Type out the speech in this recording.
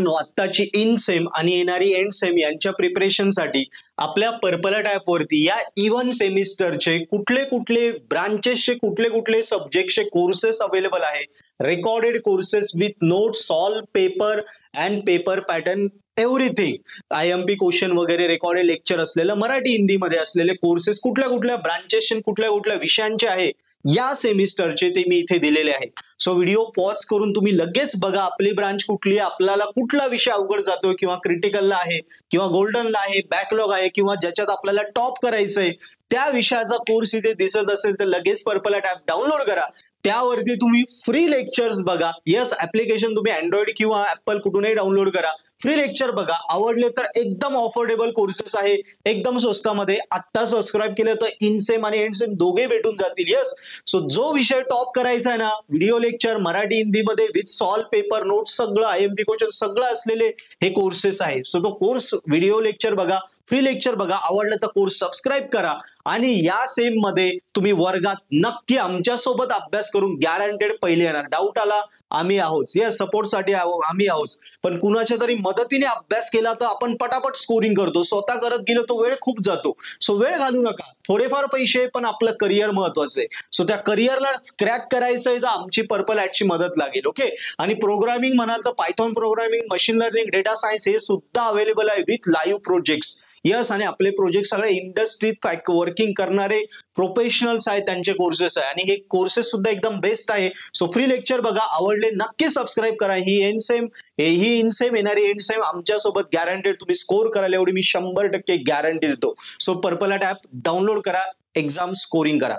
मित्रांनो, आत्ताची in same आणि येणारी एंड सेम यांच्या प्रिपरेशनसाठी आपल्या पर्पल ॲप वरती या इव्हन सेमिस्टरचे कुठले कुठले ब्रांचेसचे कुठले कुठले सब्जेक्टचे कोर्सेस अवेलेबल आहे, recorded courses with notes, solve paper and paper pattern, everything, IMP question वगैरे, रेकॉर्डेड लेक्चर असलेलं मराठी हिंदी मध्ये असलेले कोर्सेस कुठल्या कुठल्या ब्रांचेस कुठल्या कुठल्या विषयांचे आहे या सेमिस्टरचे ते मी इथे दिलेले आहे. सो व्हिडिओ पॉज करून तुम्ही लगेच बघा आपली ब्रांच कुठली आहे, आपल्याला कुठला विषय अवघड जातोय किंवा क्रिटिकलला आहे किंवा गोल्डनला आहे, बॅकलॉग आहे किंवा ज्याच्यात आपल्याला टॉप करायचंय त्या विषयाचा कोर्स इथे दिसत असेल तर लगेच पर्पल ॲप डाउनलोड करा. त्यावरती तुम्ही फ्री लेक्चर्स बघा. यस, ऍप्लिकेशन तुम्ही अँड्रॉइड किंवा ऍपल कुठूनही डाउनलोड करा. फ्री लेक्चर बघा. आवडले तर एकदम ऑफोर्डेबल कोर्सेस आहे, एकदम स्वस्तामध्ये. आत्ता सबस्क्राईब केलं तर इनसेम आणि एंडसेम दोघे भेटून जातील. यस, सो जो विषय टॉप करायचा आहे ना, व्हिडिओ लेक्चर मराठी हिंदीमध्ये विथ सॉल्व पेपर, नोट, सगळं IMP क्वेश्चन सगळं असलेले हे कोर्सेस आहे. सो तो कोर्स व्हिडिओ लेक्चर बघा, फ्री लेक्चर बघा. आवडलं तर कोर्स सबस्क्राईब करा आणि या सेम मध्ये तुम्ही वर्गात नक्की आमच्या सोबत अभ्यास करून गॅरंटेड पहिले येणार. डाऊट आला आम्ही आहोत, या सपोर्टसाठी आम्ही आहोत. पण कुणाच्या तरी मदतीने अभ्यास केला तर आपण पटापट स्कोरिंग करतो. स्वतः करत गेलो तो वेळ खूप जातो. सो वेळ घालू नका. थोडेफार पैसे पण आपलं करिअर महत्वाचं आहे. सो त्या करिअरला क्रॅक करायचंय तर आमची पर्पल ॲपची मदत लागेल. ओके, आणि प्रोग्रामिंग म्हणाल तर Python programming, machine learning, data science हे सुद्धा अवेलेबल आहे विथ लाईव्ह प्रोजेक्ट्स. यस, आणि आपले प्रोजेक्ट सगळे इंडस्ट्रीत वर्किंग करणारे प्रोफेशनल्स आहेत त्यांचे कोर्सेस आहे आणि हे कोर्सेस सुद्धा एकदम बेस्ट आहे. सो फ्री लेक्चर बघा. आवडले नक्की सबस्क्राईब करा. ही इनसेम येणारी एंडसेम आमच्या सोबत गॅरंटेड तुम्ही स्कोर करायला एवढी मी 100% गॅरंटी देतो. सो पर्पल ॲप डाउनलोड करा, एक्झाम स्कोरिंग करा.